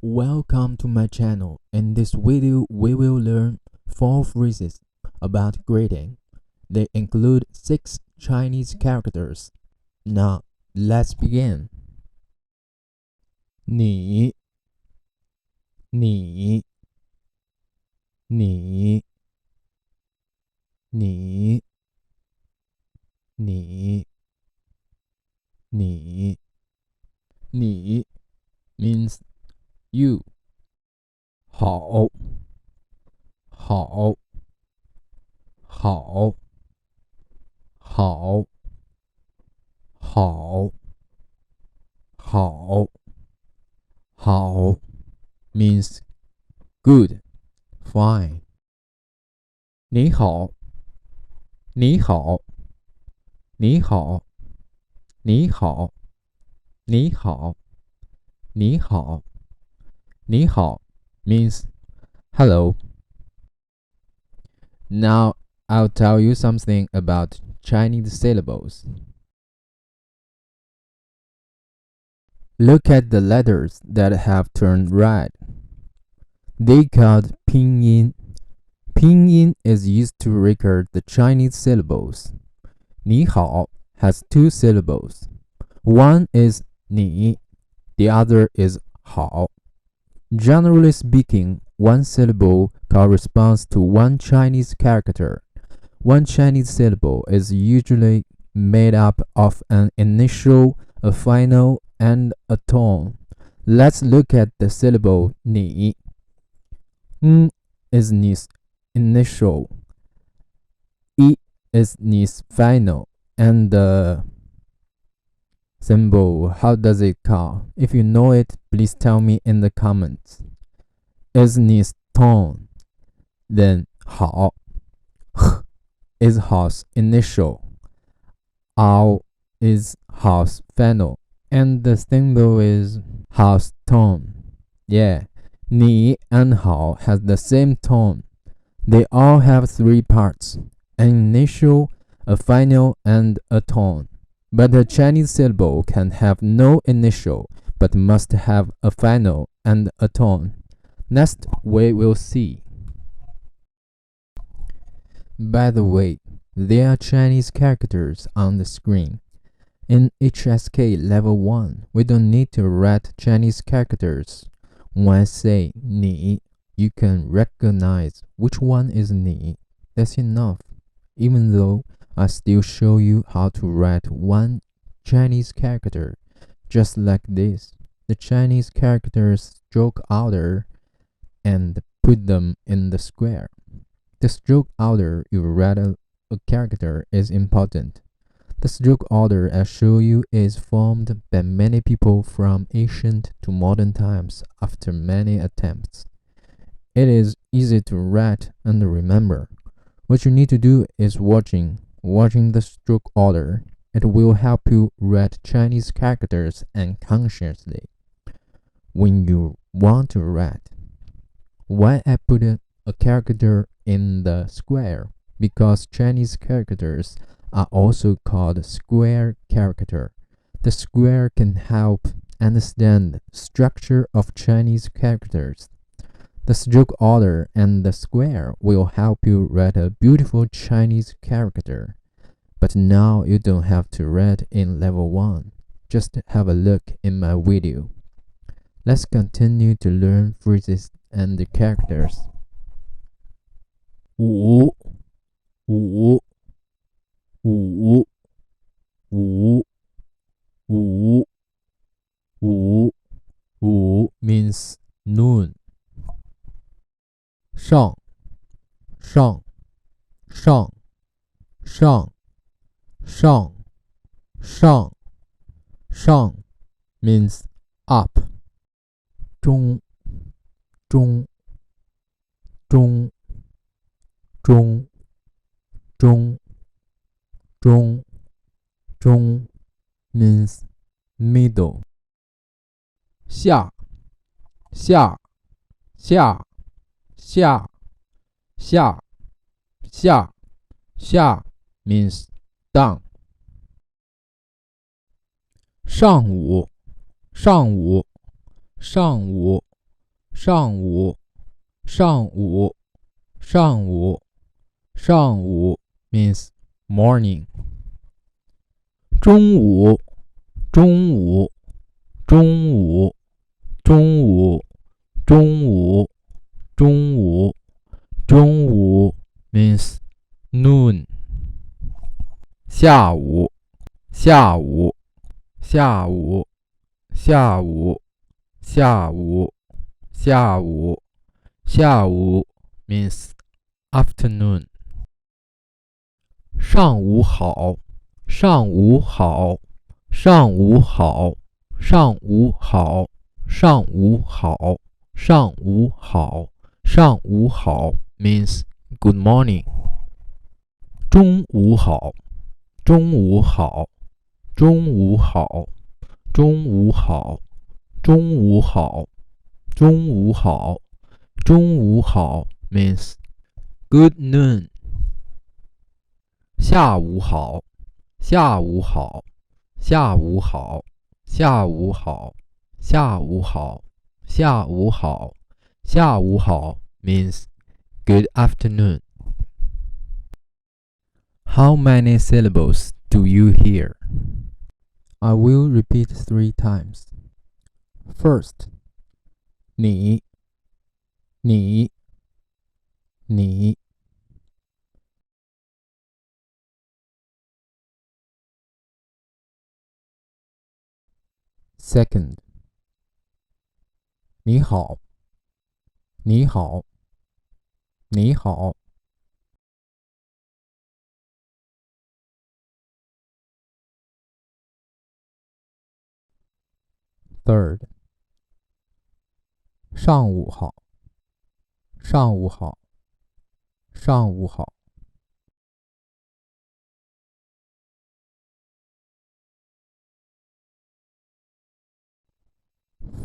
Welcome to my channel. In this video, we will learn 4 phrases about greeting. They include 6 Chinese characters. Now, let's begin. 你 你 你 你 你 你 你 means you. 好好好好好好好 means good, fine. 你好你好你好你好你好你好你好 means hello. Now I'll tell you something about Chinese syllables. Look at the letters that have turned red. They called Pinyin. Pinyin is used to record the Chinese syllables. 你好 has 2 syllables. One is 你, the other is 好. Generally speaking, one syllable corresponds to one Chinese character. One Chinese syllable is usually made up of an initial, a final, and a tone. Let's look at the syllable 你. Is 你's initial, 一 is 你's final, and the symbol, how does it call? If you know it, please tell me in the comments. Is 你's tone, then 好 is 好's initial, 好 is 好's final, and the symbol is 好's tone. Yeah, 你 and 好 has the same tone. They all have 3 parts, an initial, a final, and a tone. But a Chinese syllable can have no initial, but must have a final and a tone. Next, we will see. By the way, there are Chinese characters on the screen. In HSK level 1, we don't need to write Chinese characters. When I say 你, you can recognize which one is 你. That's enough, even though I still show you how to write one Chinese character, just like this. The Chinese characters stroke order and put them in the square. The stroke order you write a character is important. The stroke order I show you is formed by many people from ancient to modern times after many attempts. It is easy to write and remember. What you need to do is watching the stroke order. It will help you write Chinese characters unconsciously. When you want to write, why I put a character in the square? Because Chinese characters are also called square character. The square can help understand the structure of Chinese characters. The stroke order and the square will help you write a beautiful Chinese character. But now you don't have to write in level 1. Just have a look in my video. Let's continue to learn phrases and the characters. 五五五五五五五 means noon. 上上上上上上上 means up. 中中中中中中中 means middle. 下下下下下下下 means down. 上午上午上午上午上午上午上午 means morning. 中午中午中午中午中午中午中午 means noon. 下午下午下午下午下午下午下午 means afternoon. 上午好上午好上午好上午好上午好上午好上午好 means good morning. 中午好中午好中午好中午好中午好中午好中午好 means good noon. 下午好下午好下午好下午好下午好下午好下午好 means good afternoon. How many syllables do you hear? I will repeat 3 times. First, 你你你 Second, 你好你好你好 Third, 上午好上午好上午好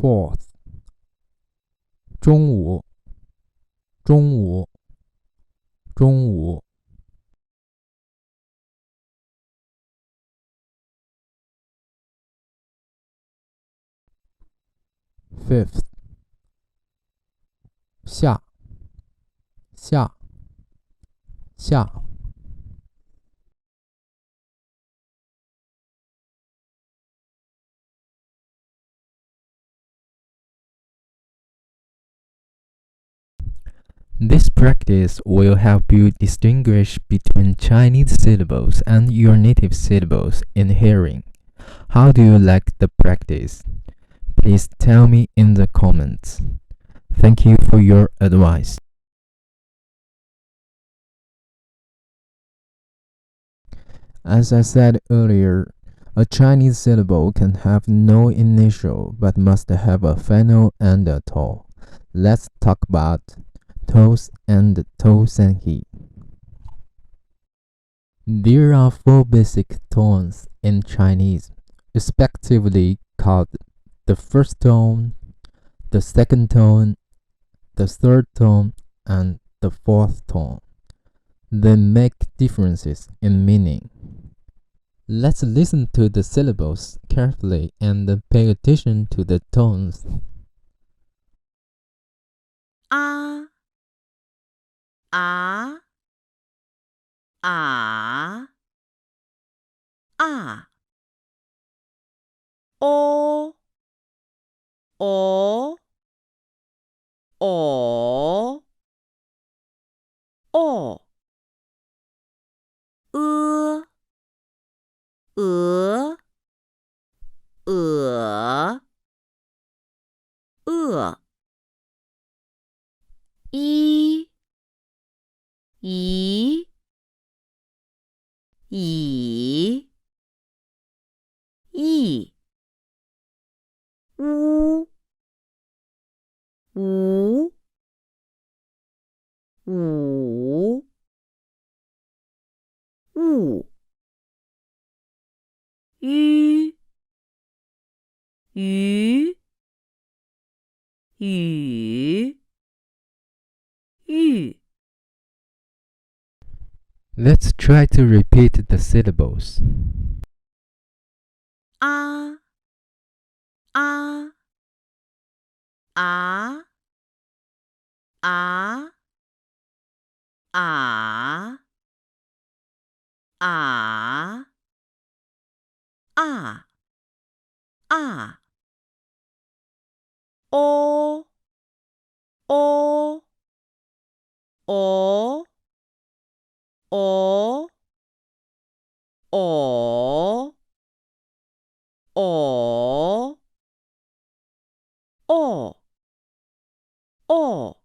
Fourth, 中午中午中午 Fifth, 下下下 This practice will help you distinguish between Chinese syllables and your native syllables in hearing. How do you like the practice? Please tell me in the comments. Thank you for your advice. As I said earlier, a Chinese syllable can have no initial but must have a final and a toe. Let's talk about toes and toes and he. There are 4 basic tones in Chinese, respectively called the first tone, the second tone, the third tone, and the fourth tone. They make differences in meaning. Let's listen to the syllables carefully and pay attention to the tones. 啊啊啊啊哦哦哦哦鹅鹅鹅一一以一乌无五物鱼鱼雨 Let's try to repeat the syllables. 啊啊啊啊啊啊啊啊哦哦哦哦哦哦哦哦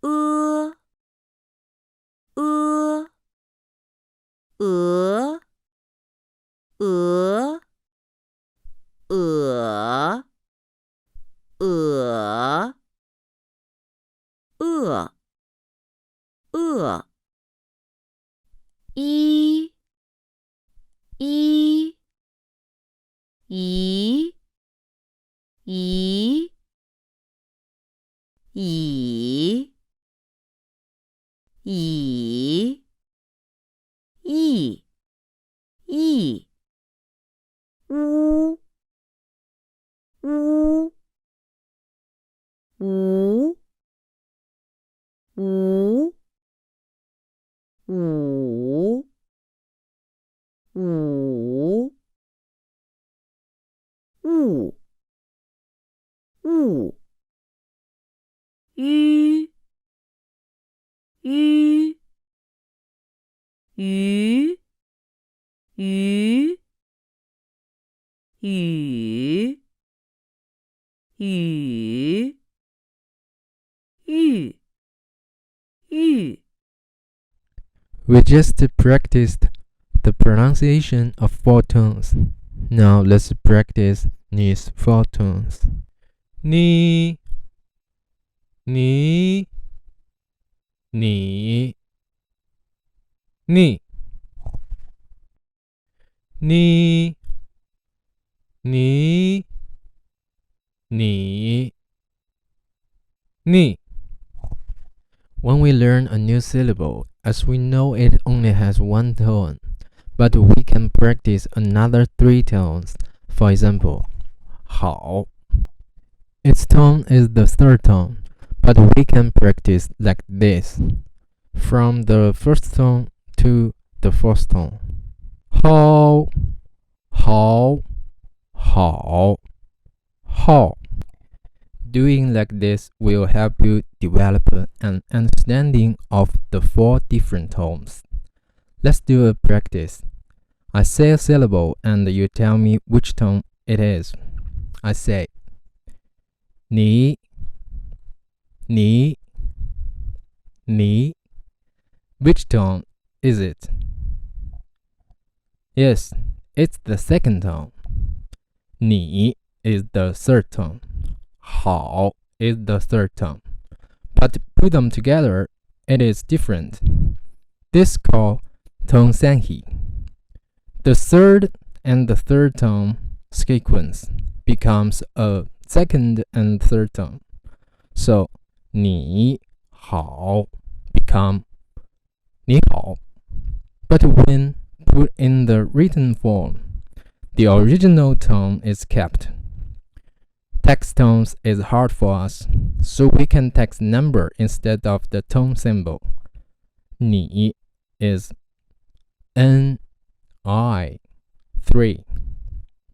呃鹅鹅鹅鹅鹅鹅一一一一以以意乌乌无无五五物物鱼鱼鱼鱼雨雨玉玉 We just practiced the pronunciation of 4 tones. Now let's practice these 4 tones. Ni, ni, ni, ni, ni, ni, ni, ni. When we learn a new syllable, as we know it only has 1 tone, but we can practice another 3 tones. For example, 好. Its tone is the 3rd tone, but we can practice like this, from the 1st tone to the 4th tone. 好, 好, 好, 好. Doing like this will help you develop an understanding of the 4 different tones. Let's do a practice. I say a syllable and you tell me which tone it is. I say 你 Which tone is it? Yes, it's the 2nd tone. 你 is the 3rd tone. 好 is the 3rd tone. But put them together, it is different. This is called tone sanhi. The 3rd and the 3rd tone sequence becomes a 2nd and 3rd tone. So 你好 become 你好. But when put in the written form, the original tone is kept. Text tones is hard for us, so we can text number instead of the tone symbol. 你 is N-I-3.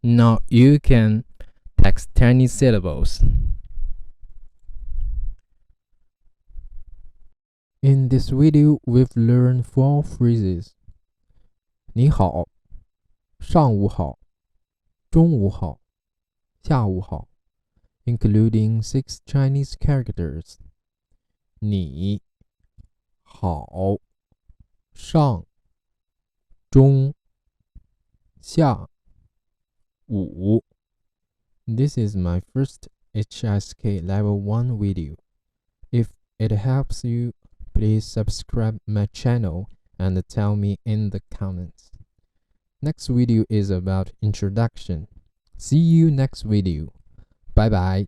Now you can text tiny syllables. In this video, we've learned 4 phrases. 你好, 上午好, 中午好, 下午好, including 6 Chinese characters. 你好, 上, 中, 下, 午. This is my first HSK Level 1 video. If it helps you, please subscribe my channel and tell me in the comments. Next video is about introduction. See you next video. Bye bye.